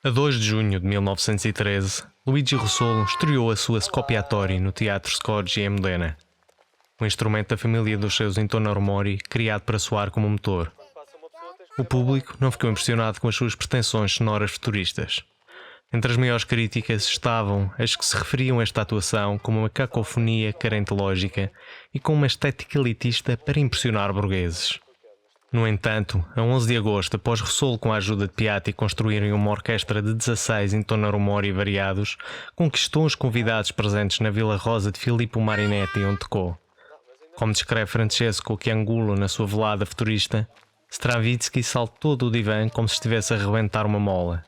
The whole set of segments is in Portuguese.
A 2 de junho de 1913, Luigi Russolo estreou a sua Scoppiatori no Teatro Scorgi em Modena, um instrumento da família dos seus intonarumori criado para soar como um motor. O público não ficou impressionado com as suas pretensões sonoras futuristas. Entre as maiores críticas estavam as que se referiam a esta atuação como uma cacofonia carente de lógica e com uma estética elitista para impressionar burgueses. No entanto, a 11 de agosto, após Russolo com a ajuda de Piatti construírem uma orquestra de 16 intonarumori variados, conquistou os convidados presentes na Vila Rosa de Filippo Marinetti, onde tocou. Como descreve Francesco Chiangulo na sua velada futurista, Stravinsky saltou do divã como se estivesse a rebentar uma mola.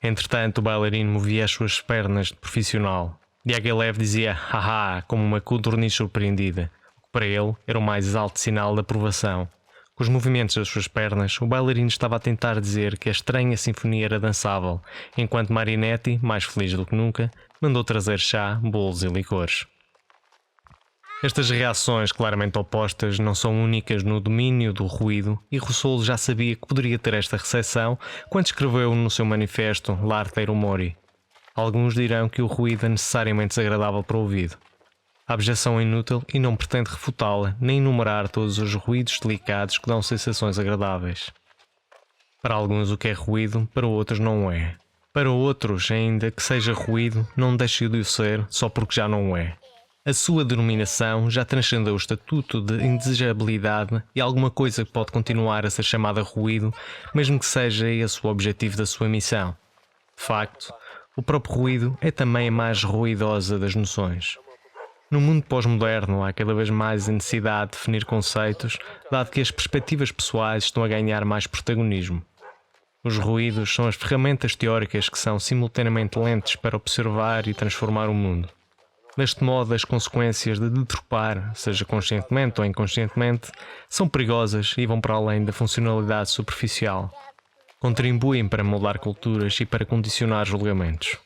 Entretanto, o bailarino movia as suas pernas de profissional. Diaghilev dizia haha como uma codorniz surpreendida, o que para ele era o mais alto sinal de aprovação. Com os movimentos das suas pernas, o bailarino estava a tentar dizer que a estranha sinfonia era dançável, enquanto Marinetti, mais feliz do que nunca, mandou trazer chá, bolos e licores. Estas reações claramente opostas não são únicas no domínio do ruído, e Russolo já sabia que poderia ter esta recepção quando escreveu no seu manifesto L'arte dei rumori. Alguns dirão que o ruído é necessariamente desagradável para o ouvido. A objeção é inútil e não pretende refutá-la nem enumerar todos os ruídos delicados que dão sensações agradáveis. Para alguns o que é ruído, para outros não é. Para outros, ainda que seja ruído, não deixe de o ser só porque já não é. A sua denominação já transcendeu o estatuto de indesejabilidade e alguma coisa que pode continuar a ser chamada ruído, mesmo que seja esse o objetivo da sua missão. De facto, o próprio ruído é também a mais ruidosa das noções. No mundo pós-moderno há cada vez mais a necessidade de definir conceitos, dado que as perspectivas pessoais estão a ganhar mais protagonismo. Os ruídos são as ferramentas teóricas que são simultaneamente lentes para observar e transformar o mundo. Deste modo, as consequências de deturpar, seja conscientemente ou inconscientemente, são perigosas e vão para além da funcionalidade superficial. Contribuem para moldar culturas e para condicionar julgamentos.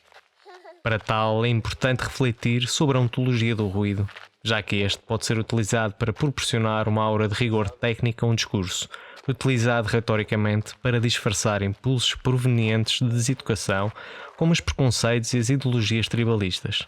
Para tal, é importante refletir sobre a ontologia do ruído, já que este pode ser utilizado para proporcionar uma aura de rigor técnico a um discurso, utilizado retoricamente para disfarçar impulsos provenientes de deseducação, como os preconceitos e as ideologias tribalistas.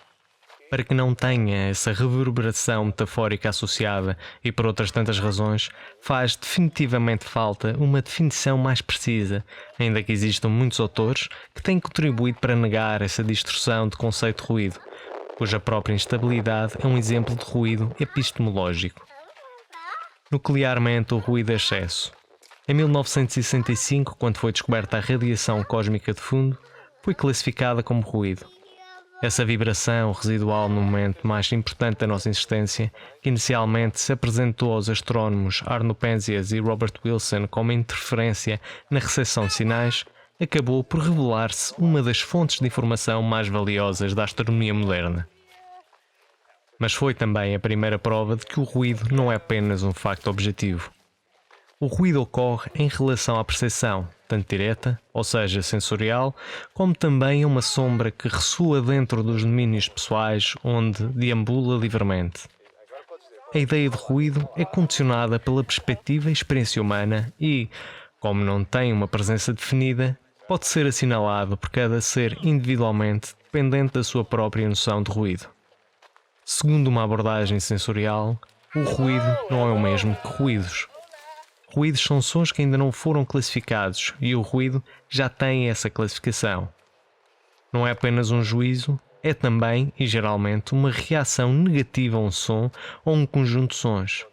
Para que não tenha essa reverberação metafórica associada e por outras tantas razões, faz definitivamente falta uma definição mais precisa, ainda que existam muitos autores que têm contribuído para negar essa distorção de conceito de ruído, cuja própria instabilidade é um exemplo de ruído epistemológico. Nuclearmente, o ruído é excesso. Em 1965, quando foi descoberta a radiação cósmica de fundo, foi classificada como ruído. Essa vibração residual no momento mais importante da nossa existência, que inicialmente se apresentou aos astrónomos Arno Penzias e Robert Wilson como interferência na recepção de sinais, acabou por revelar-se uma das fontes de informação mais valiosas da astronomia moderna. Mas foi também a primeira prova de que o ruído não é apenas um facto objetivo. O ruído ocorre em relação à percepção, tanto direta, ou seja, sensorial, como também uma sombra que ressoa dentro dos domínios pessoais onde deambula livremente. A ideia de ruído é condicionada pela perspectiva e experiência humana e, como não tem uma presença definida, pode ser assinalado por cada ser individualmente dependente da sua própria noção de ruído. Segundo uma abordagem sensorial, o ruído não é o mesmo que ruídos. Ruídos são sons que ainda não foram classificados e o ruído já tem essa classificação. Não é apenas um juízo, é também, e geralmente, uma reação negativa a um som ou um conjunto de sons.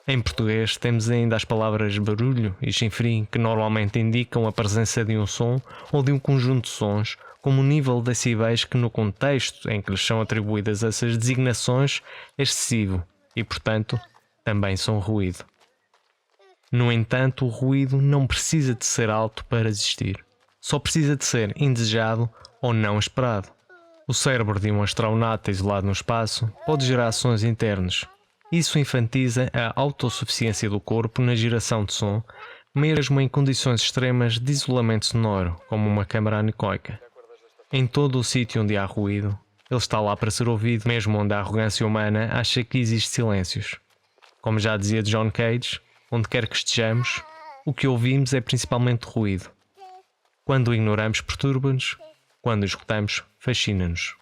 Em português temos ainda as palavras barulho e chinfrim que normalmente indicam a presença de um som ou de um conjunto de sons, como o nível de decibéis que no contexto em que lhes são atribuídas essas designações é excessivo e, portanto, também são ruído. No entanto, o ruído não precisa de ser alto para existir. Só precisa de ser indesejado ou não esperado. O cérebro de um astronauta isolado no espaço pode gerar sons internos. Isso enfatiza a autossuficiência do corpo na geração de som, mesmo em condições extremas de isolamento sonoro, como uma câmara anecoica. Em todo o sítio onde há ruído, ele está lá para ser ouvido, mesmo onde a arrogância humana acha que existe silêncios. Como já dizia John Cage, onde quer que estejamos, o que ouvimos é principalmente ruído. Quando o ignoramos, perturba-nos. Quando o escutamos, fascina-nos.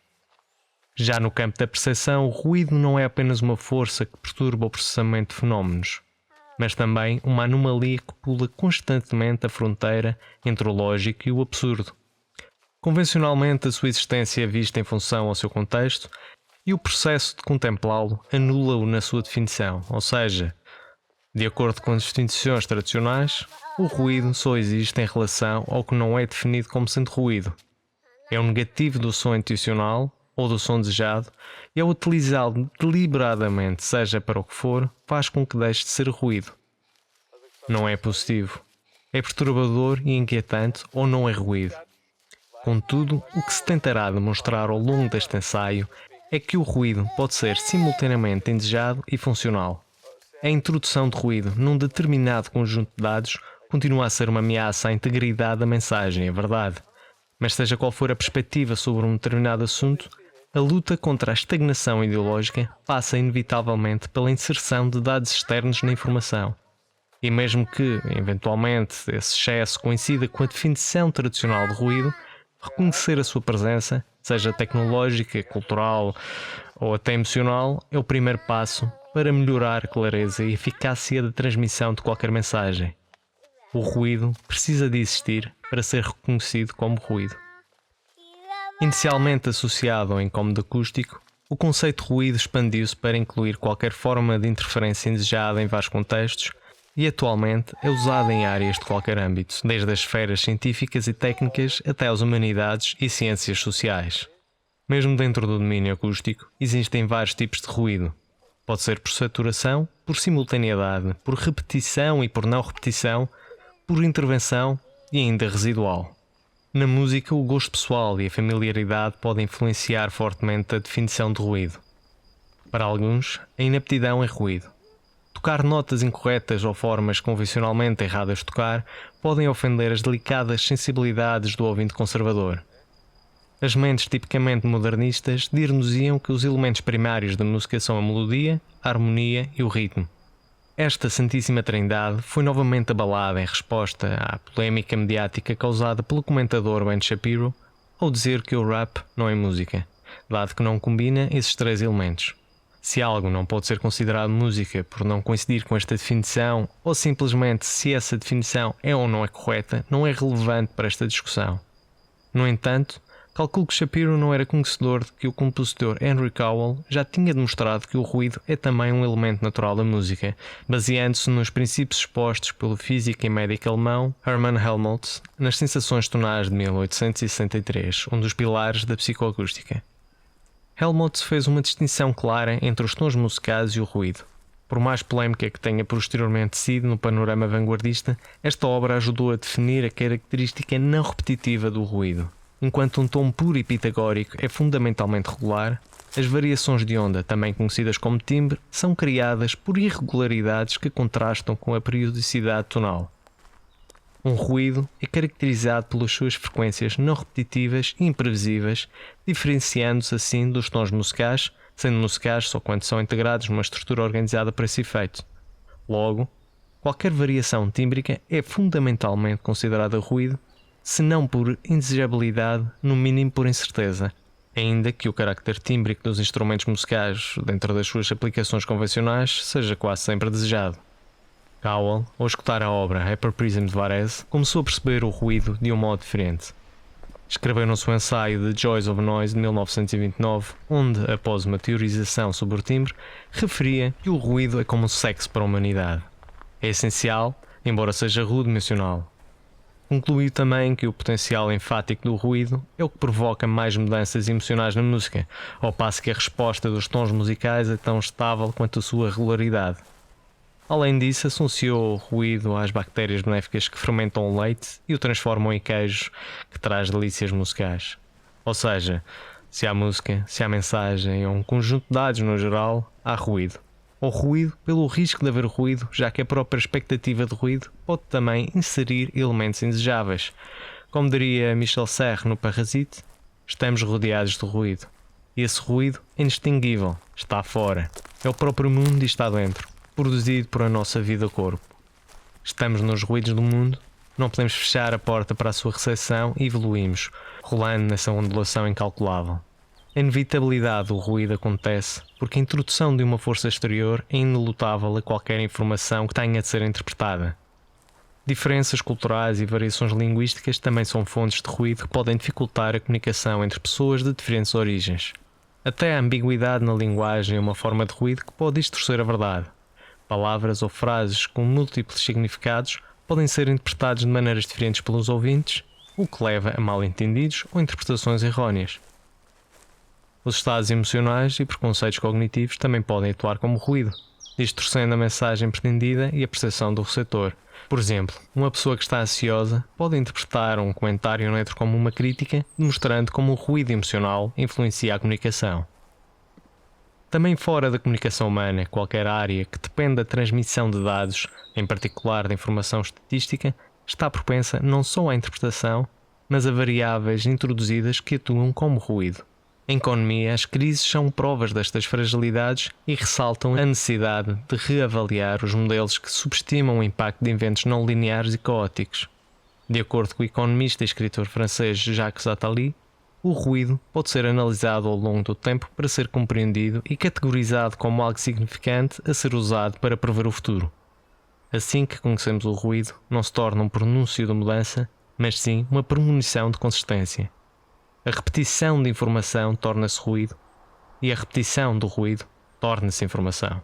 Já no campo da percepção, o ruído não é apenas uma força que perturba o processamento de fenómenos, mas também uma anomalia que pula constantemente a fronteira entre o lógico e o absurdo. Convencionalmente, a sua existência é vista em função ao seu contexto e o processo de contemplá-lo anula-o na sua definição, ou seja, de acordo com as distinções tradicionais, o ruído só existe em relação ao que não é definido como sendo ruído. É o negativo do som intencional ou do som desejado e ao utilizá-lo deliberadamente, seja para o que for, faz com que deixe de ser ruído. Não é positivo. É perturbador e inquietante ou não é ruído. Contudo, o que se tentará demonstrar ao longo deste ensaio é que o ruído pode ser simultaneamente indesejado e funcional. A introdução de ruído num determinado conjunto de dados continua a ser uma ameaça à integridade da mensagem, é verdade. Mas seja qual for a perspectiva sobre um determinado assunto, a luta contra a estagnação ideológica passa inevitavelmente pela inserção de dados externos na informação. E mesmo que, eventualmente, esse excesso coincida com a definição tradicional de ruído, reconhecer a sua presença, seja tecnológica, cultural ou até emocional, é o primeiro passo para melhorar a clareza e eficácia da transmissão de qualquer mensagem. O ruído precisa de existir para ser reconhecido como ruído. Inicialmente associado ao incômodo acústico, o conceito de ruído expandiu-se para incluir qualquer forma de interferência indesejada em vários contextos e atualmente é usado em áreas de qualquer âmbito, desde as esferas científicas e técnicas até às humanidades e ciências sociais. Mesmo dentro do domínio acústico, existem vários tipos de ruído. Pode ser por saturação, por simultaneidade, por repetição e por não repetição, por intervenção e ainda residual. Na música, o gosto pessoal e a familiaridade podem influenciar fortemente a definição de ruído. Para alguns, a inaptidão é ruído. Tocar notas incorretas ou formas convencionalmente erradas de tocar podem ofender as delicadas sensibilidades do ouvinte conservador. As mentes tipicamente modernistas dir-nos-iam que os elementos primários da música são a melodia, a harmonia e o ritmo. Esta santíssima trindade foi novamente abalada em resposta à polémica mediática causada pelo comentador Ben Shapiro ao dizer que o rap não é música, dado que não combina esses três elementos. Se algo não pode ser considerado música por não coincidir com esta definição, ou simplesmente se essa definição é ou não é correta, não é relevante para esta discussão. No entanto, calculo que Shapiro não era conhecedor de que o compositor Henry Cowell já tinha demonstrado que o ruído é também um elemento natural da música, baseando-se nos princípios expostos pelo físico e médico alemão Hermann Helmholtz nas sensações tonais de 1863, um dos pilares da psicoacústica. Helmholtz fez uma distinção clara entre os tons musicais e o ruído. Por mais polémica que tenha posteriormente sido no panorama vanguardista, esta obra ajudou a definir a característica não repetitiva do ruído. Enquanto um tom puro e pitagórico é fundamentalmente regular, as variações de onda, também conhecidas como timbre, são criadas por irregularidades que contrastam com a periodicidade tonal. Um ruído é caracterizado pelas suas frequências não repetitivas e imprevisíveis, diferenciando-se assim dos tons musicais, sendo musicais só quando são integrados numa estrutura organizada para esse efeito. Logo, qualquer variação tímbrica é fundamentalmente considerada ruído, se não por indesejabilidade, no mínimo por incerteza, ainda que o carácter tímbrico dos instrumentos musicais, dentro das suas aplicações convencionais, seja quase sempre desejado. Cowell, ao escutar a obra Hyper Prism de Varese, começou a perceber o ruído de um modo diferente. Escreveu no seu ensaio The Joys of Noise de 1929, onde, após uma teorização sobre o timbre, referia que o ruído é como o sexo para a humanidade. É essencial, embora seja rudimensional. Concluiu também que o potencial enfático do ruído é o que provoca mais mudanças emocionais na música, ao passo que a resposta dos tons musicais é tão estável quanto a sua regularidade. Além disso, associou o ruído às bactérias benéficas que fermentam o leite e o transformam em queijo, que traz delícias musicais. Ou seja, se há música, se há mensagem ou um conjunto de dados no geral, há ruído. Ou ruído pelo risco de haver ruído, já que a própria expectativa de ruído pode também inserir elementos indesejáveis. Como diria Michel Serres no Parasite, estamos rodeados de ruído. E esse ruído é indistinguível, está fora. É o próprio mundo e está dentro, produzido por a nossa vida-corpo. Estamos nos ruídos do mundo Não podemos fechar a porta para a sua recepção e evoluímos, rolando nessa ondulação incalculável. A inevitabilidade do ruído acontece porque a introdução de uma força exterior é inelutável a qualquer informação que tenha de ser interpretada. Diferenças culturais e variações linguísticas também são fontes de ruído que podem dificultar a comunicação entre pessoas de diferentes origens. Até a ambiguidade na linguagem é uma forma de ruído que pode distorcer a verdade. Palavras ou frases com múltiplos significados podem ser interpretados de maneiras diferentes pelos ouvintes, o que leva a mal-entendidos ou interpretações erróneas. Os estados emocionais e preconceitos cognitivos também podem atuar como ruído, distorcendo a mensagem pretendida e a percepção do receptor. Por exemplo, uma pessoa que está ansiosa pode interpretar um comentário neutro como uma crítica, demonstrando como o ruído emocional influencia a comunicação. Também fora da comunicação humana, qualquer área que depende da transmissão de dados, em particular da informação estatística, está propensa não só à interpretação, mas a variáveis introduzidas que atuam como ruído. Em economia, as crises são provas destas fragilidades e ressaltam a necessidade de reavaliar os modelos que subestimam o impacto de eventos não lineares e caóticos. De acordo com o economista e escritor francês Jacques Attali, o ruído pode ser analisado ao longo do tempo para ser compreendido e categorizado como algo significante a ser usado para prever o futuro. Assim que conhecemos o ruído, não se torna um pronúncio de mudança, mas sim uma premonição de consistência. A repetição de informação torna-se ruído e a repetição do ruído torna-se informação.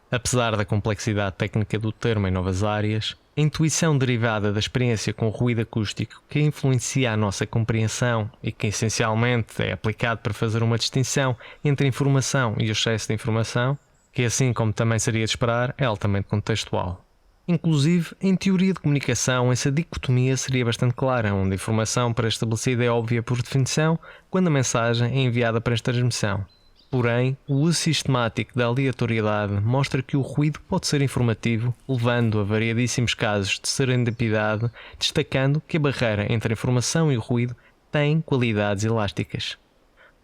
Apesar da complexidade técnica do termo em novas áreas, a intuição derivada da experiência com o ruído acústico que influencia a nossa compreensão e que essencialmente é aplicado para fazer uma distinção entre a informação e o excesso de informação, que assim como também seria de esperar, é altamente contextual. Inclusive, em teoria de comunicação, essa dicotomia seria bastante clara, onde a informação pré-estabelecida é óbvia por definição, quando a mensagem é enviada para a transmissão. Porém, o uso sistemático da aleatoriedade mostra que o ruído pode ser informativo, levando a variadíssimos casos de serendipidade, destacando que a barreira entre a informação e o ruído tem qualidades elásticas.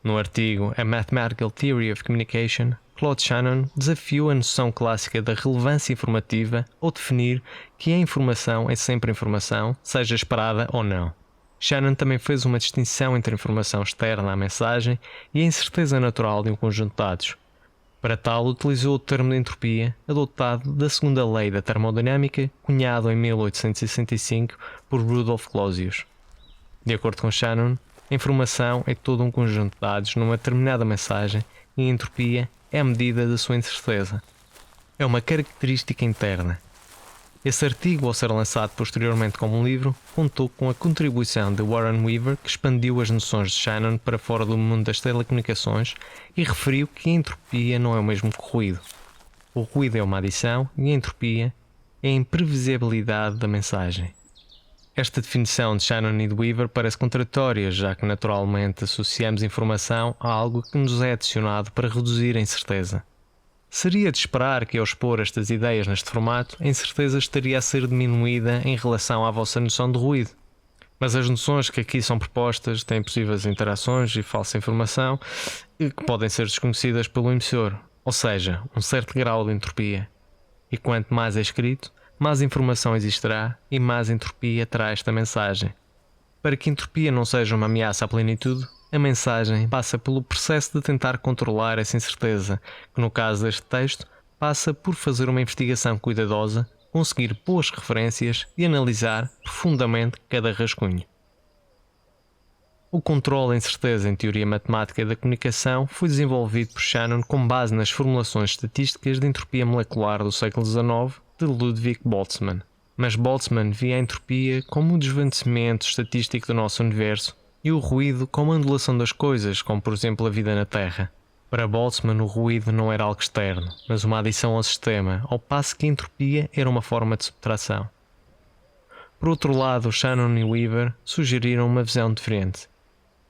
No artigo A Mathematical Theory of Communication, Claude Shannon desafiou a noção clássica da relevância informativa ao definir que a informação é sempre informação, seja esperada ou não. Shannon também fez uma distinção entre a informação externa à mensagem e a incerteza natural de um conjunto de dados. Para tal, utilizou o termo de entropia, adotado da segunda lei da termodinâmica, cunhado em 1865 por Rudolf Clausius. De acordo com Shannon, a informação é todo um conjunto de dados numa determinada mensagem e a entropia é a medida da sua incerteza. É uma característica interna. Esse artigo, ao ser lançado posteriormente como um livro, contou com a contribuição de Warren Weaver, que expandiu as noções de Shannon para fora do mundo das telecomunicações e referiu que a entropia não é o mesmo que o ruído. O ruído é uma adição e a entropia é a imprevisibilidade da mensagem. Esta definição de Shannon e de Weaver parece contraditória, já que naturalmente associamos informação a algo que nos é adicionado para reduzir a incerteza. Seria de esperar que, ao expor estas ideias neste formato, a incerteza estaria a ser diminuída em relação à vossa noção de ruído. Mas as noções que aqui são propostas têm possíveis interações e falsa informação que podem ser desconhecidas pelo emissor, ou seja, um certo grau de entropia. E quanto mais é escrito, mais informação existirá e mais entropia terá esta mensagem. Para que a entropia não seja uma ameaça à plenitude, a mensagem passa pelo processo de tentar controlar essa incerteza, que no caso deste texto, passa por fazer uma investigação cuidadosa, conseguir boas referências e analisar profundamente cada rascunho. O controle da incerteza em teoria matemática da comunicação foi desenvolvido por Shannon com base nas formulações estatísticas de entropia molecular do século XIX de Ludwig Boltzmann. Mas Boltzmann via a entropia como o desvanecimento estatístico do nosso universo e o ruído como a ondulação das coisas, como por exemplo a vida na Terra. Para Boltzmann, o ruído não era algo externo, mas uma adição ao sistema, ao passo que a entropia era uma forma de subtração. Por outro lado, Shannon e Weaver sugeriram uma visão diferente.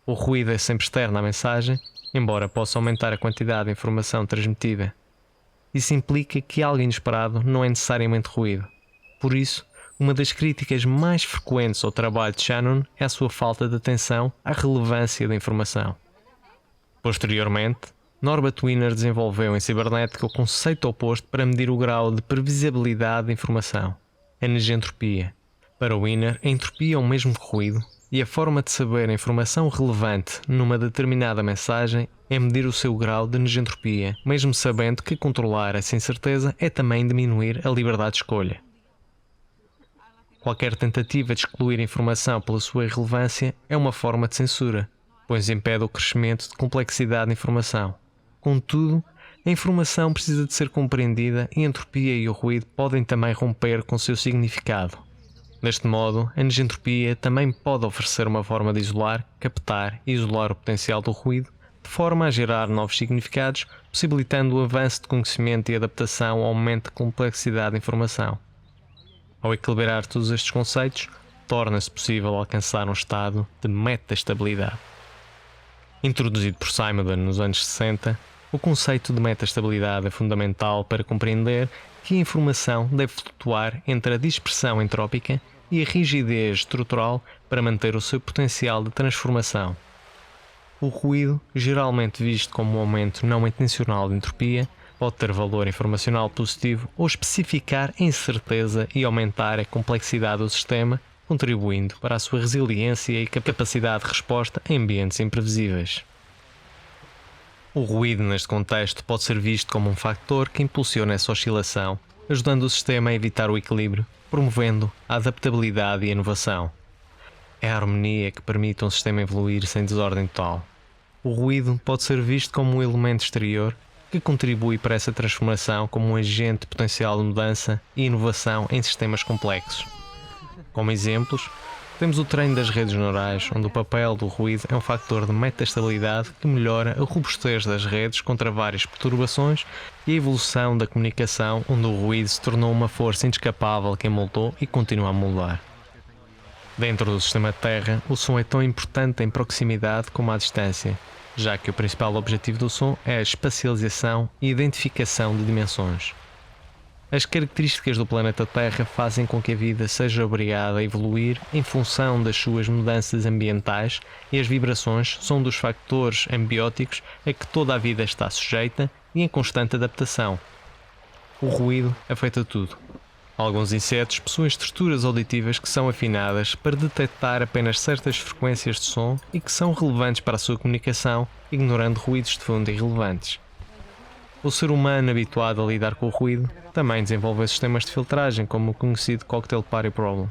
O ruído é sempre externo à mensagem, embora possa aumentar a quantidade de informação transmitida. Isso implica que algo inesperado não é necessariamente ruído. Por isso, uma das críticas mais frequentes ao trabalho de Shannon é a sua falta de atenção à relevância da informação. Posteriormente, Norbert Wiener desenvolveu em cibernética o conceito oposto para medir o grau de previsibilidade da informação, a negentropia. Para Wiener, a entropia é o mesmo que ruído, e a forma de saber a informação relevante numa determinada mensagem é medir o seu grau de negentropia, mesmo sabendo que controlar essa incerteza é também diminuir a liberdade de escolha. Qualquer tentativa de excluir a informação pela sua irrelevância é uma forma de censura, pois impede o crescimento de complexidade da informação. Contudo, a informação precisa de ser compreendida e a entropia e o ruído podem também romper com seu significado. Deste modo, a negentropia também pode oferecer uma forma de isolar, captar e isolar o potencial do ruído, de forma a gerar novos significados, possibilitando o avanço de conhecimento e adaptação ao aumento de complexidade da informação. Ao equilibrar todos estes conceitos, torna-se possível alcançar um estado de metaestabilidade. Introduzido por Simondon nos anos 60, o conceito de metaestabilidade é fundamental para compreender que a informação deve flutuar entre a dispersão entrópica e a rigidez estrutural para manter o seu potencial de transformação. O ruído, geralmente visto como um aumento não intencional de entropia, pode ter valor informacional positivo ou especificar a incerteza e aumentar a complexidade do sistema, contribuindo para a sua resiliência e capacidade de resposta em ambientes imprevisíveis. O ruído, neste contexto, pode ser visto como um fator que impulsiona essa oscilação, ajudando o sistema a evitar o equilíbrio, promovendo a adaptabilidade e a inovação. É a harmonia que permite um sistema evoluir sem desordem total. O ruído pode ser visto como um elemento exterior que contribui para essa transformação como um agente potencial de mudança e inovação em sistemas complexos. Como exemplos, temos o treino das redes neurais, onde o papel do ruído é um fator de metaestabilidade que melhora a robustez das redes contra várias perturbações, e a evolução da comunicação, onde o ruído se tornou uma força inescapável que a moldou e continua a moldar. Dentro do sistema Terra, o som é tão importante em proximidade como à distância, já que o principal objetivo do som é a espacialização e identificação de dimensões. As características do planeta Terra fazem com que a vida seja obrigada a evoluir em função das suas mudanças ambientais, e as vibrações são um dos fatores ambióticos a que toda a vida está sujeita e em constante adaptação. O ruído afeta tudo. Alguns insetos possuem estruturas auditivas que são afinadas para detectar apenas certas frequências de som e que são relevantes para a sua comunicação, ignorando ruídos de fundo irrelevantes. O ser humano habituado a lidar com o ruído também desenvolveu sistemas de filtragem, como o conhecido Cocktail Party Problem.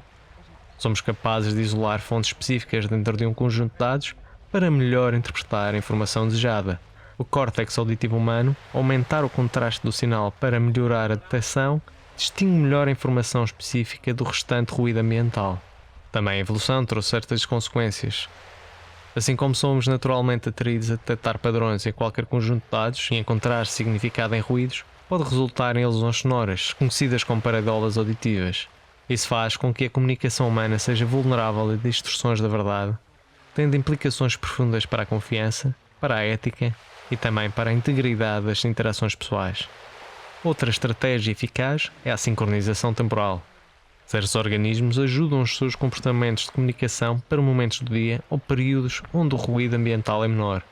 Somos capazes de isolar fontes específicas dentro de um conjunto de dados para melhor interpretar a informação desejada. O córtex auditivo humano, aumentar o contraste do sinal para melhorar a detecção, distingue melhor a informação específica do restante ruído ambiental. Também a evolução trouxe certas consequências. Assim como somos naturalmente atraídos a detectar padrões em qualquer conjunto de dados e encontrar significado em ruídos, pode resultar em ilusões sonoras, conhecidas como pareidolas auditivas. Isso faz com que a comunicação humana seja vulnerável a distorções da verdade, tendo implicações profundas para a confiança, para a ética e também para a integridade das interações pessoais. Outra estratégia eficaz é a sincronização temporal. Certos organismos ajudam os seus comportamentos de comunicação para momentos do dia ou períodos onde o ruído ambiental é menor.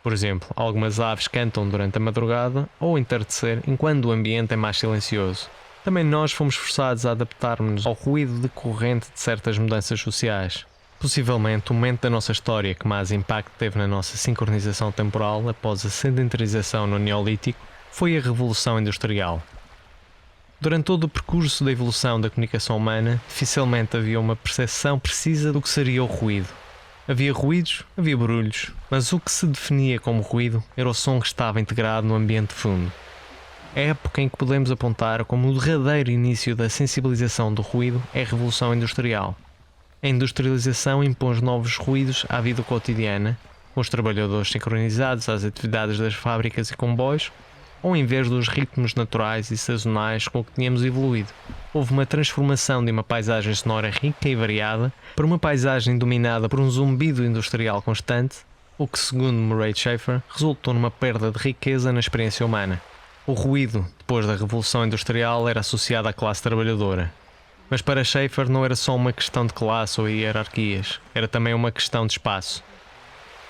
Por exemplo, algumas aves cantam durante a madrugada ou o entardecer enquanto o ambiente é mais silencioso. Também nós fomos forçados a adaptar-nos ao ruído decorrente de certas mudanças sociais. Possivelmente o momento da nossa história que mais impacto teve na nossa sincronização temporal após a sedentarização no Neolítico foi a Revolução Industrial. Durante todo o percurso da evolução da comunicação humana, dificilmente havia uma percepção precisa do que seria o ruído. Havia ruídos, havia barulhos, mas o que se definia como ruído era o som que estava integrado no ambiente de fundo. A época em que podemos apontar como o derradeiro início da sensibilização do ruído é a Revolução Industrial. A industrialização impôs novos ruídos à vida cotidiana, com os trabalhadores sincronizados às atividades das fábricas e comboios, ou em vez dos ritmos naturais e sazonais com que tínhamos evoluído. Houve uma transformação de uma paisagem sonora rica e variada para uma paisagem dominada por um zumbido industrial constante, o que, segundo Murray Schafer, resultou numa perda de riqueza na experiência humana. O ruído, depois da Revolução Industrial, era associado à classe trabalhadora. Mas para Schafer não era só uma questão de classe ou hierarquias, era também uma questão de espaço.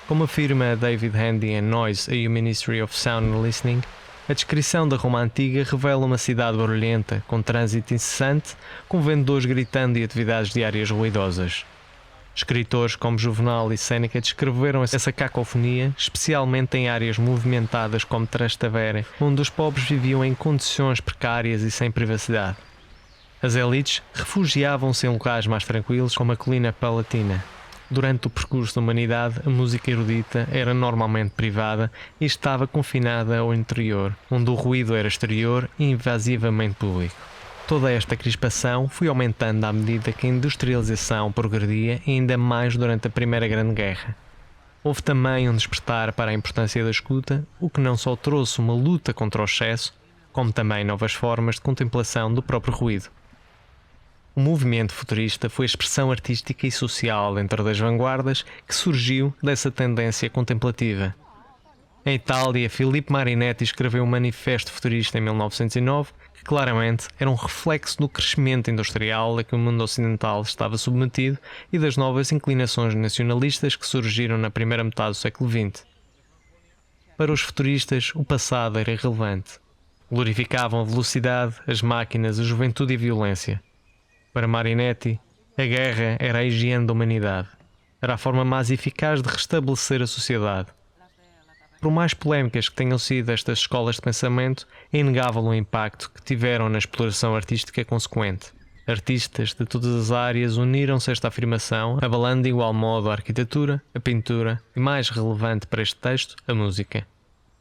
Como afirma David Handy em Noise, a Human History of Sound and Listening, A descrição da Roma Antiga revela uma cidade barulhenta, com trânsito incessante, com vendedores gritando e atividades diárias ruidosas. Escritores como Juvenal e Séneca descreveram essa cacofonia, especialmente em áreas movimentadas como Trastevere, onde os pobres viviam em condições precárias e sem privacidade. As elites refugiavam-se em locais mais tranquilos, como a colina Palatina. Durante o percurso da humanidade, a música erudita era normalmente privada e estava confinada ao interior, onde o ruído era exterior e invasivamente público. Toda esta crispação foi aumentando à medida que a industrialização progredia e ainda mais durante a Primeira Grande Guerra. Houve também um despertar para a importância da escuta, o que não só trouxe uma luta contra o excesso, como também novas formas de contemplação do próprio ruído. O movimento futurista foi a expressão artística e social dentro das vanguardas que surgiu dessa tendência contemplativa. Em Itália, Filippo Marinetti escreveu um manifesto futurista em 1909 que claramente era um reflexo do crescimento industrial a que o mundo ocidental estava submetido e das novas inclinações nacionalistas que surgiram na primeira metade do século XX. Para os futuristas, o passado era irrelevante. Glorificavam a velocidade, as máquinas, a juventude e a violência. Para Marinetti, a guerra era a higiene da humanidade. Era a forma mais eficaz de restabelecer a sociedade. Por mais polémicas que tenham sido estas escolas de pensamento, é inegável o impacto que tiveram na exploração artística consequente. Artistas de todas as áreas uniram-se a esta afirmação, abalando de igual modo a arquitetura, a pintura e, mais relevante para este texto, a música.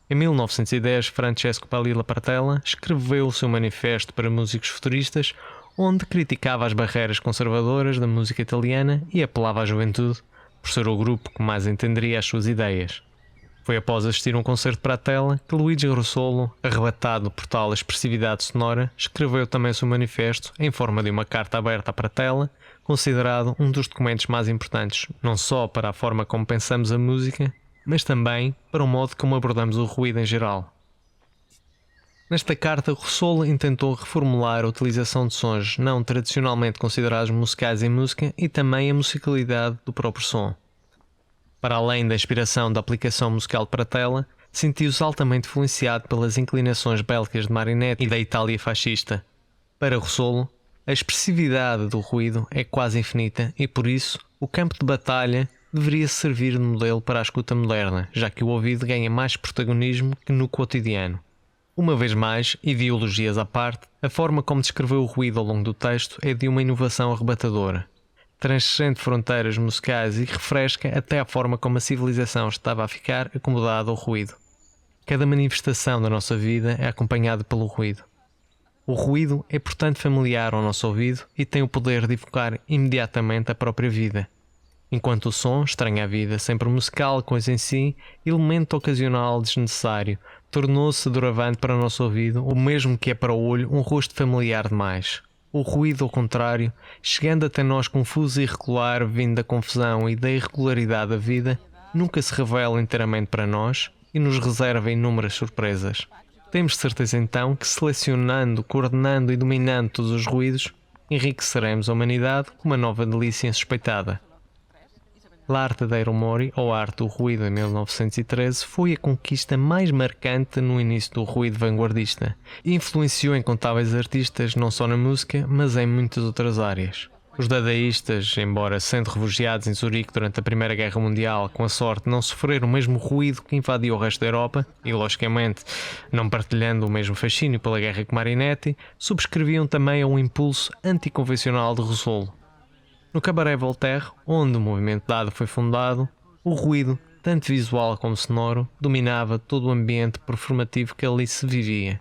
Em 1910, Francesco Palilla Partella escreveu o seu manifesto para músicos futuristas, onde criticava as barreiras conservadoras da música italiana e apelava à juventude, por ser o grupo que mais entenderia as suas ideias. Foi após assistir a um concerto para a tela que Luigi Russolo, arrebatado por tal expressividade sonora, escreveu também o seu manifesto em forma de uma carta aberta para a tela, considerado um dos documentos mais importantes, não só para a forma como pensamos a música, mas também para o modo como abordamos o ruído em geral. Nesta carta, Russolo intentou reformular a utilização de sons não tradicionalmente considerados musicais em música e também a musicalidade do próprio som. Para além da inspiração da aplicação musical para a tela, sentiu-se altamente influenciado pelas inclinações bélicas de Marinetti e da Itália fascista. Para Russolo, a expressividade do ruído é quase infinita e, por isso, o campo de batalha deveria servir de modelo para a escuta moderna, já que o ouvido ganha mais protagonismo que no cotidiano. Uma vez mais, ideologias à parte, a forma como descreveu o ruído ao longo do texto é de uma inovação arrebatadora. Transcende fronteiras musicais e refresca até a forma como a civilização estava a ficar acomodada ao ruído. Cada manifestação da nossa vida é acompanhada pelo ruído. O ruído é, portanto, familiar ao nosso ouvido e tem o poder de evocar imediatamente a própria vida. Enquanto o som estranha a vida, sempre musical, coisa em si, elemento ocasional desnecessário, tornou-se doravante para o nosso ouvido, o mesmo que é para o olho um rosto familiar demais. O ruído, ao contrário, chegando até nós confuso e irregular, vindo da confusão e da irregularidade da vida, nunca se revela inteiramente para nós e nos reserva inúmeras surpresas. Temos certeza então que, selecionando, coordenando e dominando todos os ruídos, enriqueceremos a humanidade com uma nova delícia insuspeitada. L'arte dei rumori, ou Arte do Ruído, em 1913, foi a conquista mais marcante no início do ruído vanguardista e influenciou incontáveis artistas não só na música, mas em muitas outras áreas. Os dadaístas, embora sendo refugiados em Zurique durante a Primeira Guerra Mundial, com a sorte de não sofrer o mesmo ruído que invadiu o resto da Europa, e logicamente não partilhando o mesmo fascínio pela guerra que Marinetti, subscreviam também a um impulso anticonvencional de Russolo. No Cabaret Voltaire, onde o movimento dado foi fundado, o ruído, tanto visual como sonoro, dominava todo o ambiente performativo que ali se vivia.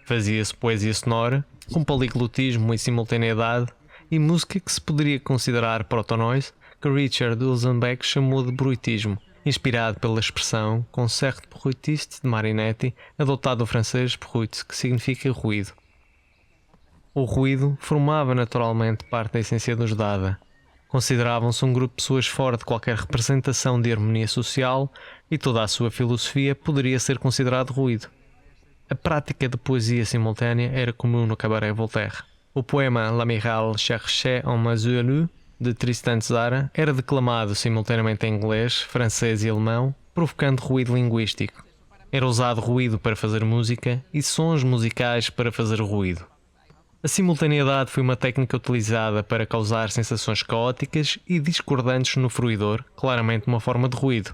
Fazia-se poesia sonora, com poliglotismo e simultaneidade, e música que se poderia considerar proto-noise, que Richard Hülsenbeck chamou de bruitismo, inspirado pela expressão concert bruitiste de Marinetti, adotado do francês bruit, que significa ruído. O ruído formava naturalmente parte da essência dos Dada. Consideravam-se um grupo de pessoas fora de qualquer representação de harmonia social e toda a sua filosofia poderia ser considerado ruído. A prática de poesia simultânea era comum no Cabaret Voltaire. O poema L'Amiral cherchait un monsieur de Tristan Tzara era declamado simultaneamente em inglês, francês e alemão, provocando ruído linguístico. Era usado ruído para fazer música e sons musicais para fazer ruído. A simultaneidade foi uma técnica utilizada para causar sensações caóticas e discordantes no fruidor, claramente uma forma de ruído.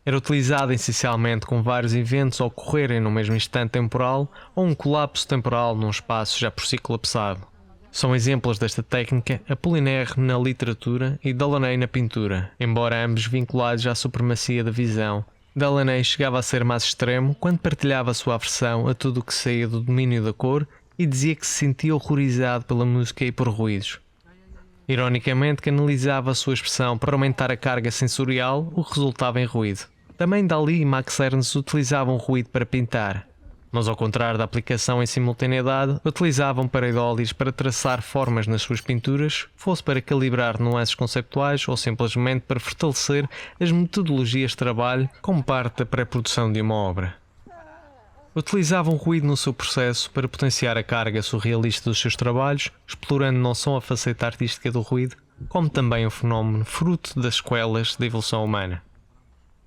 Era utilizada essencialmente com vários eventos a ocorrerem no mesmo instante temporal ou um colapso temporal num espaço já por si colapsado. São exemplos desta técnica Apollinaire na literatura e Delaunay na pintura, embora ambos vinculados à supremacia da visão. Delaunay chegava a ser mais extremo quando partilhava a sua aversão a tudo o que saía do domínio da cor e dizia que se sentia horrorizado pela música e por ruídos. Ironicamente, canalizava a sua expressão para aumentar a carga sensorial, o que resultava em ruído. Também Dalí e Max Ernst utilizavam o ruído para pintar, mas ao contrário da aplicação em simultaneidade, utilizavam pareidolis para traçar formas nas suas pinturas, fosse para calibrar nuances conceptuais ou simplesmente para fortalecer as metodologias de trabalho como parte da pré-produção de uma obra. Utilizavam o ruído no seu processo para potenciar a carga surrealista dos seus trabalhos, explorando não só a faceta artística do ruído, como também o fenómeno fruto das sequelas da evolução humana.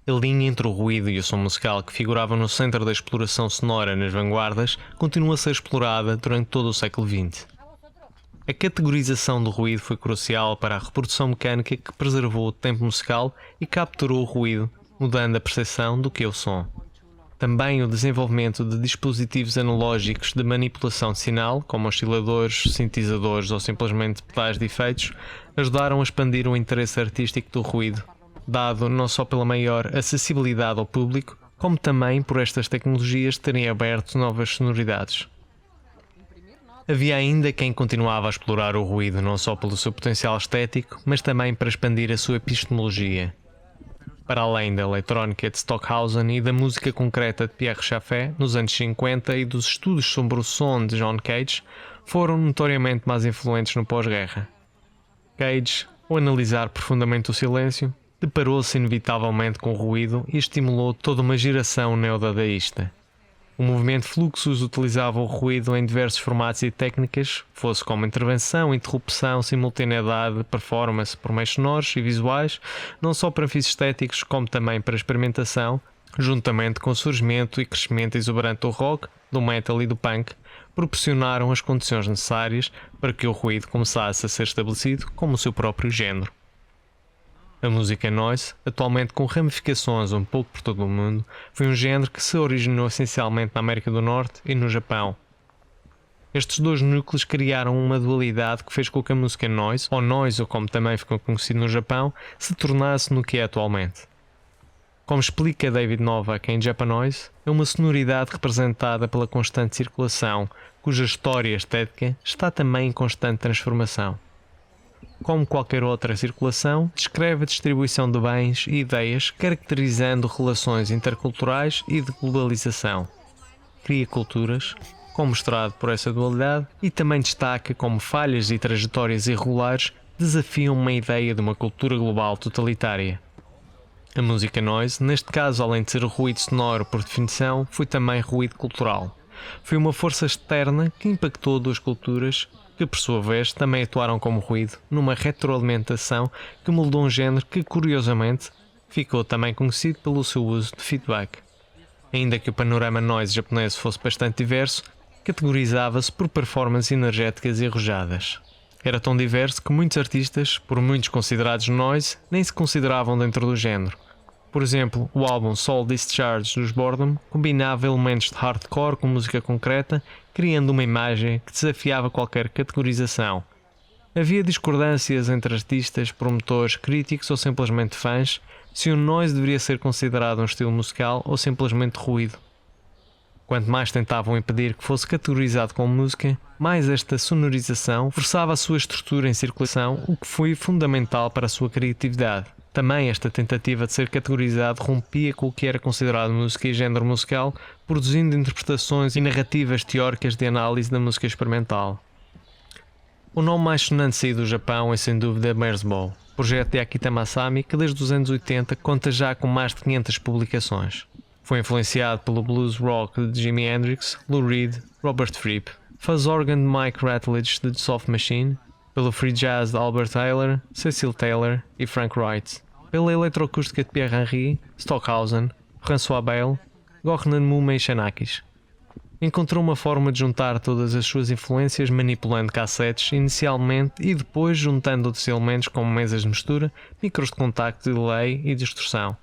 A linha entre o ruído e o som musical que figurava no centro da exploração sonora nas vanguardas continua a ser explorada durante todo o século XX. A categorização do ruído foi crucial para a reprodução mecânica que preservou o tempo musical e capturou o ruído, mudando a percepção do que é o som. Também o desenvolvimento de dispositivos analógicos de manipulação de sinal, como osciladores, sintetizadores ou simplesmente pedais de efeitos, ajudaram a expandir o interesse artístico do ruído, dado não só pela maior acessibilidade ao público, como também por estas tecnologias terem aberto novas sonoridades. Havia ainda quem continuava a explorar o ruído não só pelo seu potencial estético, mas também para expandir a sua epistemologia. Para além da eletrónica de Stockhausen e da música concreta de Pierre Schaeffer nos anos 50 e dos estudos sobre o som de John Cage, foram notoriamente mais influentes no pós-guerra. Cage, ao analisar profundamente o silêncio, deparou-se inevitavelmente com o ruído e estimulou toda uma geração neodadaísta. O movimento Fluxus utilizava o ruído em diversos formatos e técnicas, fosse como intervenção, interrupção, simultaneidade, performance por meios sonoros e visuais, não só para fins estéticos como também para experimentação, juntamente com o surgimento e crescimento exuberante do rock, do metal e do punk, proporcionaram as condições necessárias para que o ruído começasse a ser estabelecido como o seu próprio género. A música noise, atualmente com ramificações um pouco por todo o mundo, foi um género que se originou essencialmente na América do Norte e no Japão. Estes dois núcleos criaram uma dualidade que fez com que a música noise, ou como também ficou conhecido no Japão, se tornasse no que é atualmente. Como explica David Novak em Japanoise, é uma sonoridade representada pela constante circulação, cuja história estética está também em constante transformação. Como qualquer outra circulação, descreve a distribuição de bens e ideias, caracterizando relações interculturais e de globalização. Cria culturas, como mostrado por essa dualidade, e também destaca como falhas e trajetórias irregulares desafiam uma ideia de uma cultura global totalitária. A música noise, neste caso, além de ser ruído sonoro por definição, foi também ruído cultural. Foi uma força externa que impactou duas culturas que, por sua vez, também atuaram como ruído, numa retroalimentação que moldou um género que, curiosamente, ficou também conhecido pelo seu uso de feedback. Ainda que o panorama noise japonês fosse bastante diverso, categorizava-se por performances energéticas e arrojadas. Era tão diverso que muitos artistas, por muitos considerados noise, nem se consideravam dentro do género. Por exemplo, o álbum Soul Discharge dos Boredom combinava elementos de hardcore com música concreta, criando uma imagem que desafiava qualquer categorização. Havia discordâncias entre artistas, promotores, críticos ou simplesmente fãs se o noise deveria ser considerado um estilo musical ou simplesmente ruído. Quanto mais tentavam impedir que fosse categorizado como música, mais esta sonorização forçava a sua estrutura em circulação, o que foi fundamental para a sua criatividade. Também esta tentativa de ser categorizado rompia com o que era considerado música e género musical, produzindo interpretações e narrativas teóricas de análise da música experimental. O nome mais sonante saído do Japão é sem dúvida Merzbow, projeto de Akita Masami que desde os anos 80 conta já com mais de 500 publicações. Foi influenciado pelo blues rock de Jimi Hendrix, Lou Reed, Robert Fripp, fuzz organ de Mike Ratledge de Soft Machine, pelo free jazz de Albert Taylor, Cecil Taylor e Frank Wright, pela eletroacústica de Pierre Henry, Stockhausen, François Bayle, Gohan Mumei Shanakis. Encontrou uma forma de juntar todas as suas influências manipulando cassetes inicialmente e depois juntando outros elementos como mesas de mistura, micros de contacto, delay e distorção.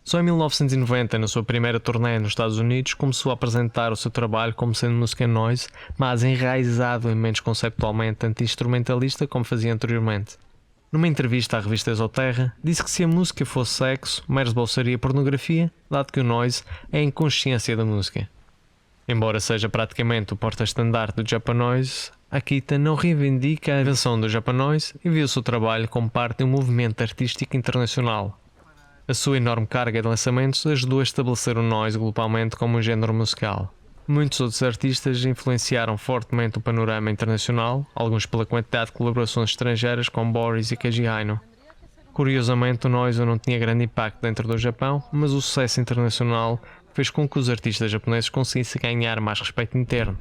Só em 1990, na sua primeira turnê nos Estados Unidos, começou a apresentar o seu trabalho como sendo música noise, mas enraizado em menos conceptualmente anti-instrumentalista como fazia anteriormente. Numa entrevista à revista Exoterra, disse que se a música fosse sexo, Merzbow seria pornografia, dado que o noise é a inconsciência da música. Embora seja praticamente o porta-estandarte do Japanoise, Akita não reivindica a invenção do Japanoise e vê o seu trabalho como parte de um movimento artístico internacional. A sua enorme carga de lançamentos ajudou a estabelecer o noise globalmente como um género musical. Muitos outros artistas influenciaram fortemente o panorama internacional, alguns pela quantidade de colaborações estrangeiras como Boris e Keiji Haino. Curiosamente, o noise não tinha grande impacto dentro do Japão, mas o sucesso internacional fez com que os artistas japoneses conseguissem ganhar mais respeito interno.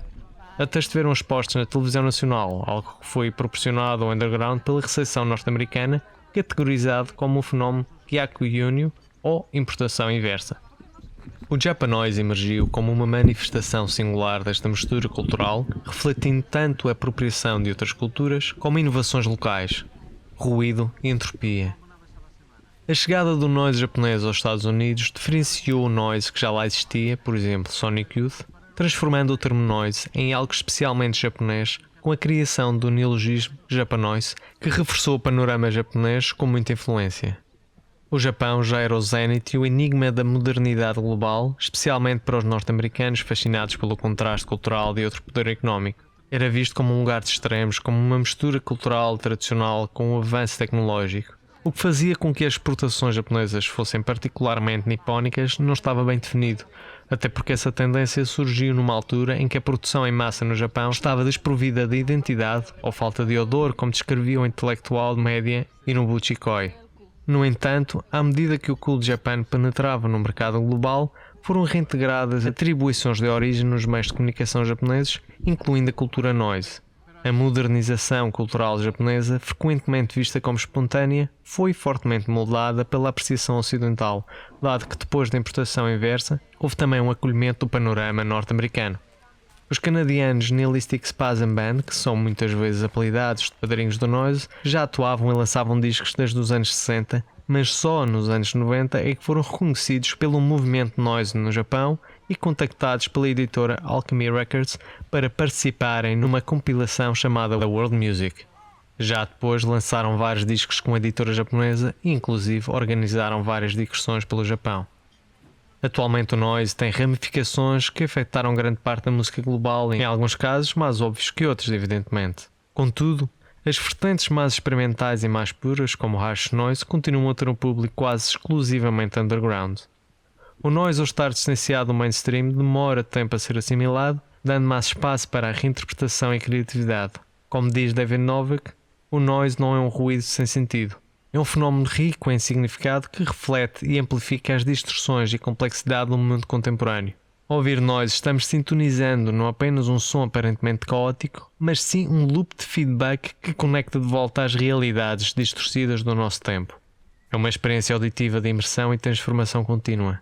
Até estiveram expostos na televisão nacional, algo que foi proporcionado ao underground pela recepção norte-americana, categorizado como um fenómeno Kyaku Yunyu ou importação inversa. O Japanoise emergiu como uma manifestação singular desta mistura cultural, refletindo tanto a apropriação de outras culturas como inovações locais, ruído e entropia. A chegada do noise japonês aos Estados Unidos diferenciou o noise que já lá existia, por exemplo Sonic Youth, transformando o termo noise em algo especialmente japonês com a criação do neologismo japanoise que reforçou o panorama japonês com muita influência. O Japão já era o zénite e o enigma da modernidade global, especialmente para os norte-americanos fascinados pelo contraste cultural de outro poder económico. Era visto como um lugar de extremos, como uma mistura cultural tradicional com um avanço tecnológico. O que fazia com que as exportações japonesas fossem particularmente nipónicas não estava bem definido, até porque essa tendência surgiu numa altura em que a produção em massa no Japão estava desprovida de identidade ou falta de odor, como descrevia o intelectual média Inobuchi Koi. No entanto, à medida que o Cool Japan penetrava no mercado global, foram reintegradas atribuições de origem nos meios de comunicação japoneses, incluindo a cultura noise. A modernização cultural japonesa, frequentemente vista como espontânea, foi fortemente moldada pela apreciação ocidental, dado que depois da importação inversa, houve também um acolhimento do panorama norte-americano. Os canadianos Nihilistic Spasm Band, que são muitas vezes apelidados de padrinhos do noise, já atuavam e lançavam discos desde os anos 60, mas só nos anos 90 é que foram reconhecidos pelo movimento noise no Japão e contactados pela editora Alchemy Records para participarem numa compilação chamada The World Music. Já depois lançaram vários discos com a editora japonesa e inclusive organizaram várias digressões pelo Japão. Atualmente o noise tem ramificações que afetaram grande parte da música global, em alguns casos mais óbvios que outros, evidentemente. Contudo, as vertentes mais experimentais e mais puras, como o harsh noise, continuam a ter um público quase exclusivamente underground. O noise, ao estar distanciado do mainstream, demora tempo a ser assimilado, dando mais espaço para a reinterpretação e criatividade. Como diz David Novak, o noise não é um ruído sem sentido. É um fenómeno rico em significado que reflete e amplifica as distorções e complexidade do mundo contemporâneo. Ao ouvir noise, estamos sintonizando não apenas um som aparentemente caótico, mas sim um loop de feedback que conecta de volta às realidades distorcidas do nosso tempo. É uma experiência auditiva de imersão e transformação contínua.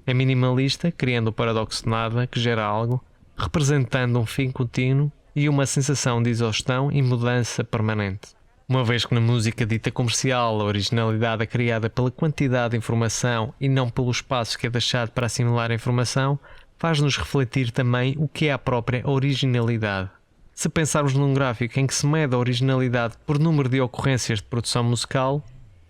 É minimalista, criando o paradoxo de nada, que gera algo, representando um fim contínuo e uma sensação de exaustão e mudança permanente. Uma vez que na música dita comercial a originalidade é criada pela quantidade de informação e não pelo espaço que é deixado para assimilar a informação, faz-nos refletir também o que é a própria originalidade. Se pensarmos num gráfico em que se mede a originalidade por número de ocorrências de produção musical,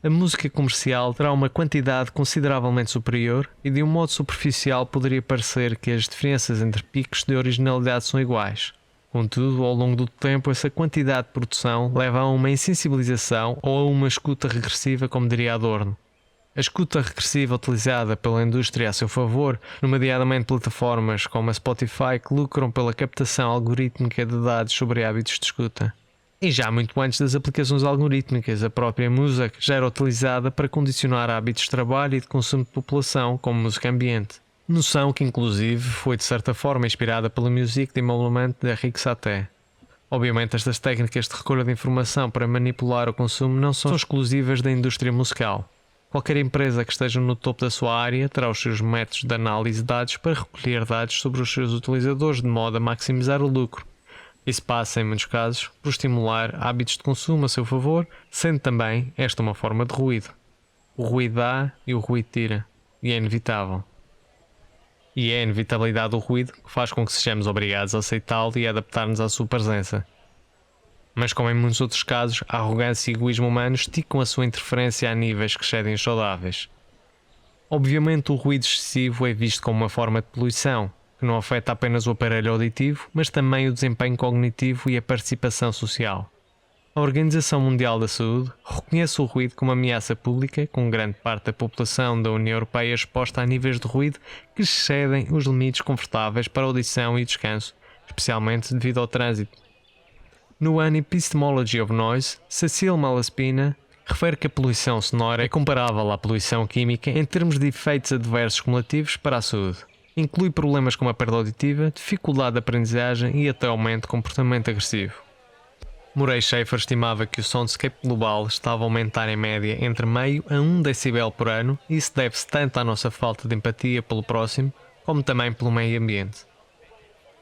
a música comercial terá uma quantidade consideravelmente superior e de um modo superficial poderia parecer que as diferenças entre picos de originalidade são iguais. Contudo, ao longo do tempo, essa quantidade de produção leva a uma insensibilização ou a uma escuta regressiva, como diria Adorno. A escuta regressiva utilizada pela indústria a seu favor, nomeadamente plataformas como a Spotify, que lucram pela captação algorítmica de dados sobre hábitos de escuta. E já muito antes das aplicações algorítmicas, a própria música já era utilizada para condicionar hábitos de trabalho e de consumo de população, como música ambiente. Noção que inclusive foi de certa forma inspirada pela Musique d'Immeulement de Henri Satie. Obviamente estas técnicas de recolha de informação para manipular o consumo não são exclusivas da indústria musical. Qualquer empresa que esteja no topo da sua área terá os seus métodos de análise de dados para recolher dados sobre os seus utilizadores de modo a maximizar o lucro. Isso passa, em muitos casos, por estimular hábitos de consumo a seu favor, sendo também esta uma forma de ruído. O ruído dá e o ruído tira, e é inevitável. E é a inevitabilidade do ruído que faz com que sejamos obrigados a aceitá-lo e a adaptar-nos à sua presença. Mas como em muitos outros casos, a arrogância e o egoísmo humanos esticam a sua interferência a níveis que excedem os saudáveis. Obviamente o ruído excessivo é visto como uma forma de poluição, que não afeta apenas o aparelho auditivo, mas também o desempenho cognitivo e a participação social. A Organização Mundial da Saúde reconhece o ruído como ameaça pública, com grande parte da população da União Europeia exposta a níveis de ruído que excedem os limites confortáveis para audição e descanso, especialmente devido ao trânsito. No ano Epistemology of Noise, Cecile Malaspina refere que a poluição sonora é comparável à poluição química em termos de efeitos adversos cumulativos para a saúde. Inclui problemas como a perda auditiva, dificuldade de aprendizagem e até aumento de comportamento agressivo. Murray Schafer estimava que o soundscape global estava a aumentar em média entre meio a 1 decibel por ano, e isso deve-se tanto à nossa falta de empatia pelo próximo, como também pelo meio ambiente.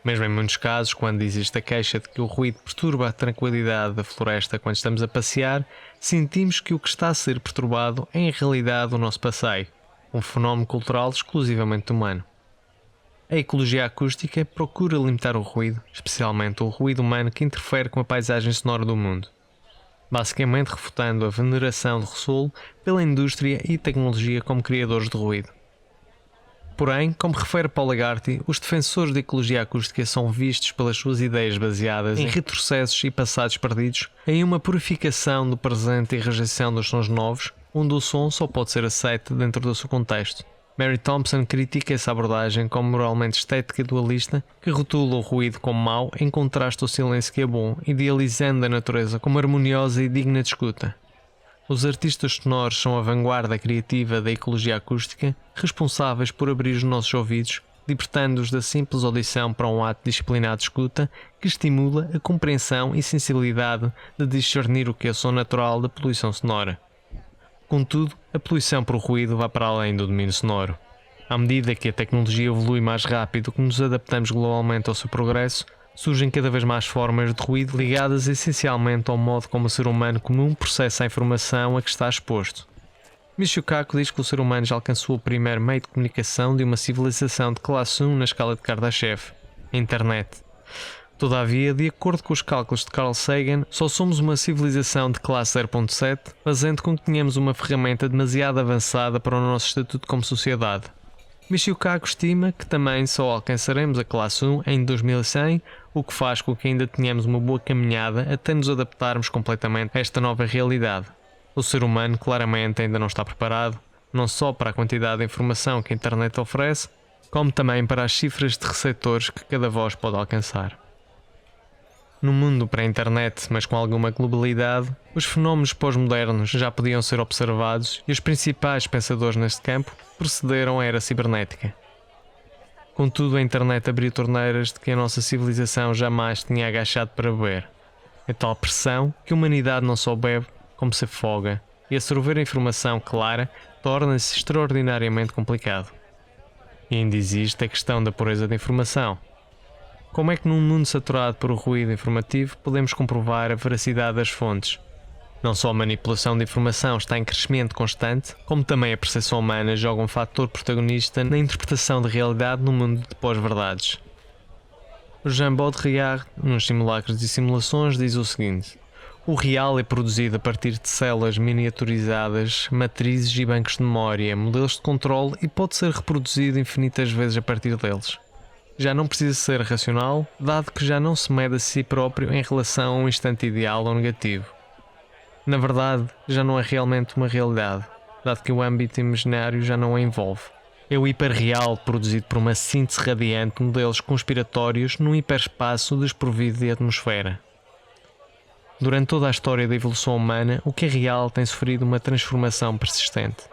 Mesmo em muitos casos, quando existe a queixa de que o ruído perturba a tranquilidade da floresta quando estamos a passear, sentimos que o que está a ser perturbado é em realidade o nosso passeio, um fenómeno cultural exclusivamente humano. A ecologia acústica procura limitar o ruído, especialmente o ruído humano que interfere com a paisagem sonora do mundo, basicamente refutando a veneração de Rousseau pela indústria e tecnologia como criadores de ruído. Porém, como refere Paul Lagarty, os defensores da ecologia acústica são vistos pelas suas ideias baseadas em retrocessos e passados perdidos, em uma purificação do presente e rejeição dos sons novos, onde o som só pode ser aceito dentro do seu contexto. Mary Thompson critica essa abordagem como moralmente estética e dualista, que rotula o ruído como mau em contraste ao silêncio que é bom, idealizando a natureza como harmoniosa e digna de escuta. Os artistas sonoros são a vanguarda criativa da ecologia acústica, responsáveis por abrir os nossos ouvidos, libertando-os da simples audição para um ato disciplinado de escuta que estimula a compreensão e sensibilidade de discernir o que é som natural da poluição sonora. Contudo, a poluição por ruído vai para além do domínio sonoro. À medida que a tecnologia evolui mais rápido que nos adaptamos globalmente ao seu progresso, surgem cada vez mais formas de ruído ligadas essencialmente ao modo como o ser humano comum processa a informação a que está exposto. Michio Kaku diz que o ser humano já alcançou o primeiro meio de comunicação de uma civilização de classe 1 na escala de Kardashev, a internet. Todavia, de acordo com os cálculos de Carl Sagan, só somos uma civilização de classe 0.7, fazendo com que tenhamos uma ferramenta demasiado avançada para o nosso estatuto como sociedade. Michio Kaku estima que também só alcançaremos a classe 1 em 2100, o que faz com que ainda tenhamos uma boa caminhada até nos adaptarmos completamente a esta nova realidade. O ser humano claramente ainda não está preparado, não só para a quantidade de informação que a internet oferece, como também para as cifras de receptores que cada voz pode alcançar. No mundo pré-internet, mas com alguma globalidade, os fenómenos pós-modernos já podiam ser observados e os principais pensadores neste campo precederam a era cibernética. Contudo, a internet abriu torneiras de que a nossa civilização jamais tinha agachado para beber. É tal pressão que a humanidade não só bebe, como se afoga, e absorver a informação clara torna-se extraordinariamente complicado. E ainda existe a questão da pureza da informação. Como é que num mundo saturado por ruído informativo podemos comprovar a veracidade das fontes? Não só a manipulação de informação está em crescimento constante, como também a percepção humana joga um fator protagonista na interpretação da realidade no mundo de pós-verdades. Jean Baudrillard, nos simulacros e simulações, diz o seguinte: o real é produzido a partir de células miniaturizadas, matrizes e bancos de memória, modelos de controle, e pode ser reproduzido infinitas vezes a partir deles. Já não precisa ser racional, dado que já não se mede a si próprio em relação a um instante ideal ou negativo. Na verdade, já não é realmente uma realidade, dado que o âmbito imaginário já não a envolve. É o hiperreal produzido por uma síntese radiante de modelos conspiratórios num hiperespaço desprovido de atmosfera. Durante toda a história da evolução humana, o que é real tem sofrido uma transformação persistente.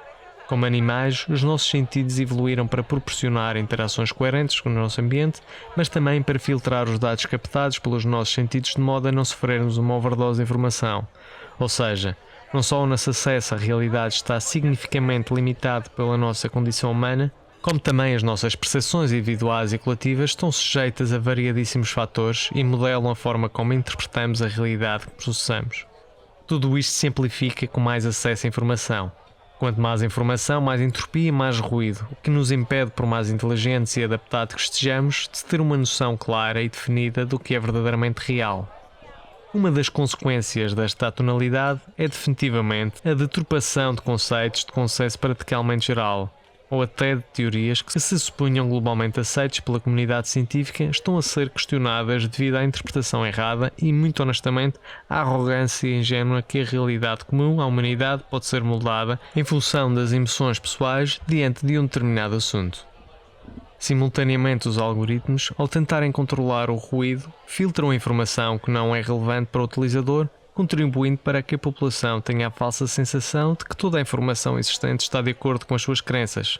Como animais, os nossos sentidos evoluíram para proporcionar interações coerentes com o nosso ambiente, mas também para filtrar os dados captados pelos nossos sentidos de modo a não sofrermos uma overdose de informação. Ou seja, Não só o nosso acesso à realidade está significativamente limitado pela nossa condição humana, como também as nossas percepções individuais e coletivas estão sujeitas a variadíssimos fatores e modelam a forma como interpretamos a realidade que processamos. Tudo isto se simplifica com mais acesso à informação. Quanto mais informação, mais entropia e mais ruído, o que nos impede, por mais inteligentes e adaptados que estejamos, de ter uma noção clara e definida do que é verdadeiramente real. Uma das consequências desta atonalidade é definitivamente a deturpação de conceitos de consenso praticamente geral, ou até de teorias que se supunham globalmente aceites pela comunidade científica estão a ser questionadas devido à interpretação errada e, muito honestamente, à arrogância ingênua que a realidade comum à humanidade pode ser moldada em função das emoções pessoais diante de um determinado assunto. Simultaneamente, os algoritmos, ao tentarem controlar o ruído, filtram a informação que não é relevante para o utilizador, contribuindo para que a população tenha a falsa sensação de que toda a informação existente está de acordo com as suas crenças.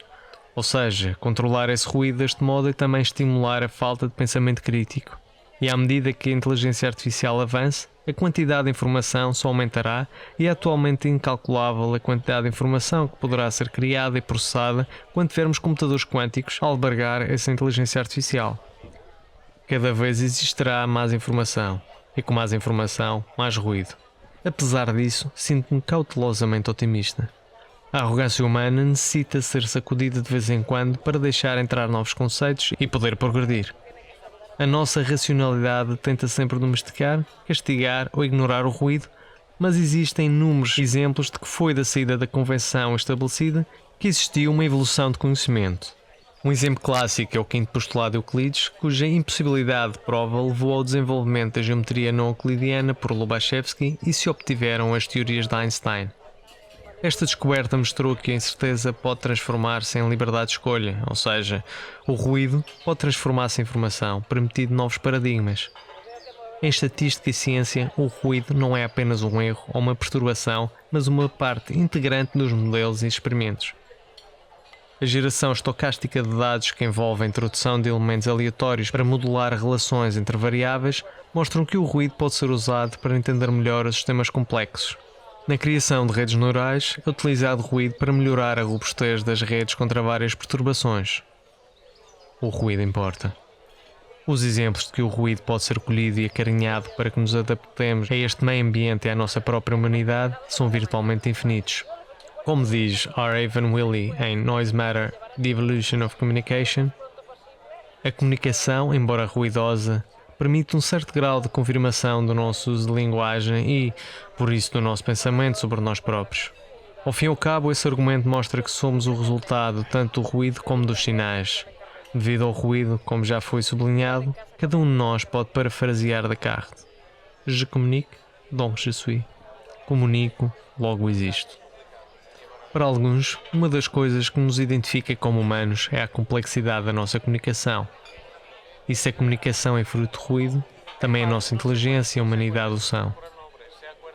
Ou seja, controlar esse ruído deste modo é também estimular a falta de pensamento crítico. E à medida que a inteligência artificial avance, a quantidade de informação só aumentará e é atualmente incalculável a quantidade de informação que poderá ser criada e processada quando tivermos computadores quânticos a albergar essa inteligência artificial. Cada vez existirá mais informação. E com mais informação, mais ruído. Apesar disso, sinto-me cautelosamente otimista. A arrogância humana necessita ser sacudida de vez em quando para deixar entrar novos conceitos e poder progredir. A nossa racionalidade tenta sempre domesticar, castigar ou ignorar o ruído, mas existem inúmeros exemplos de que foi da saída da convenção estabelecida que existiu uma evolução de conhecimento. Um exemplo clássico é o quinto postulado de Euclides, cuja impossibilidade de prova levou ao desenvolvimento da geometria não euclidiana por Lobachevsky e se obtiveram as teorias de Einstein. Esta descoberta mostrou que a incerteza pode transformar-se em liberdade de escolha, ou seja, o ruído pode transformar-se em informação, permitindo novos paradigmas. Em estatística e ciência, o ruído não é apenas um erro ou uma perturbação, mas uma parte integrante dos modelos e experimentos. A geração estocástica de dados que envolve a introdução de elementos aleatórios para modelar relações entre variáveis mostram que o ruído pode ser usado para entender melhor os sistemas complexos. Na criação de redes neurais, é utilizado ruído para melhorar a robustez das redes contra várias perturbações. O ruído importa. Os exemplos de que o ruído pode ser colhido e acarinhado para que nos adaptemos a este meio ambiente e à nossa própria humanidade são virtualmente infinitos. Como diz R. Evan Willey em Noise Matter: The Evolution of Communication, a comunicação, embora ruidosa, permite um certo grau de confirmação do nosso uso de linguagem e, por isso, do nosso pensamento sobre nós próprios. Ao fim e ao cabo, esse argumento mostra que somos o resultado tanto do ruído como dos sinais. Devido ao ruído, como já foi sublinhado, cada um de nós pode parafrasear Descartes. Je communique, donc je suis. Comunico, logo existo. Para alguns, uma das coisas que nos identifica como humanos é a complexidade da nossa comunicação. E se a comunicação é fruto de ruído, também a nossa inteligência e a humanidade o são.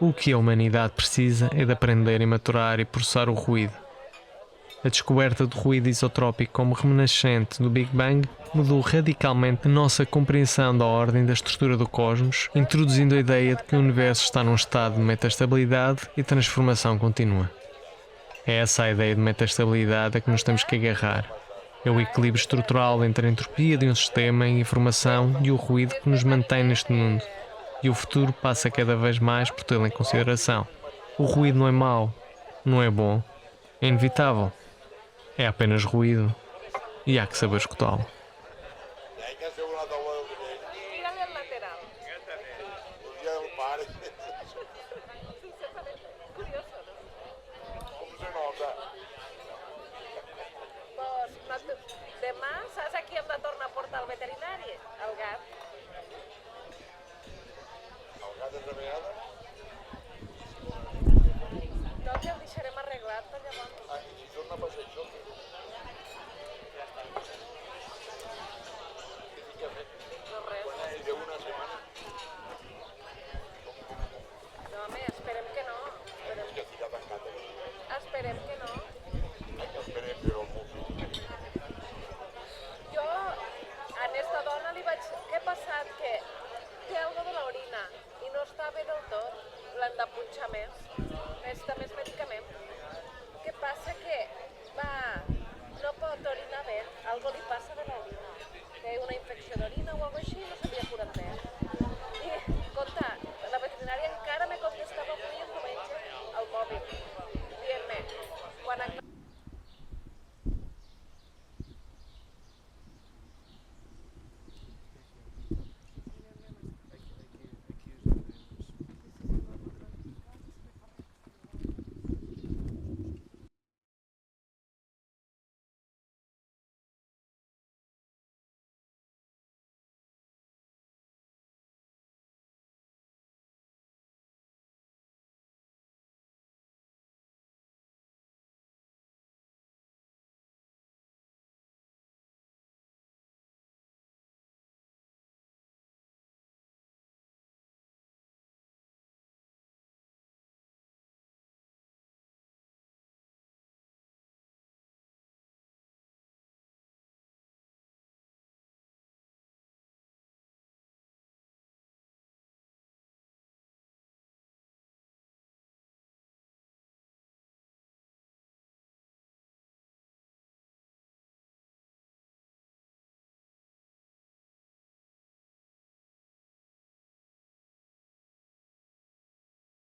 O que a humanidade precisa é de aprender a maturar e processar o ruído. A descoberta do ruído isotrópico como remanescente do Big Bang mudou radicalmente a nossa compreensão da ordem da estrutura do cosmos, introduzindo a ideia de que o universo está num estado de metastabilidade e transformação contínua. É essa a ideia de metastabilidade a que nos temos que agarrar. É o equilíbrio estrutural entre a entropia de um sistema e a informação e o ruído que nos mantém neste mundo. E o futuro passa cada vez mais por tê-lo em consideração. O ruído não é mau, não é bom, é inevitável. É apenas ruído e há que saber escutá-lo. Tírale al lateral. Curioso, ¿no? Pues demà saps a qui hem de tornar a portar al veterinari? El gat. El gat és de vegada? Doncs ja el deixarem arreglat per llavors. Ah, i si torna a passar això? No res. Si deu una setmana? No, home, esperem que no. És que fica tancat aquí. Esperem que no. Ai, que esperem, però molt. Jo a esta dona li vaig... Què ha passat? Que té algo de l'orina i no està bé del tot. L'han de punxar més. Este més medicament. El que passa que va, no pot orinar bé, algo li passa de l'orina. Té una infecció d'orina o alguna així i no s'havia curat bé.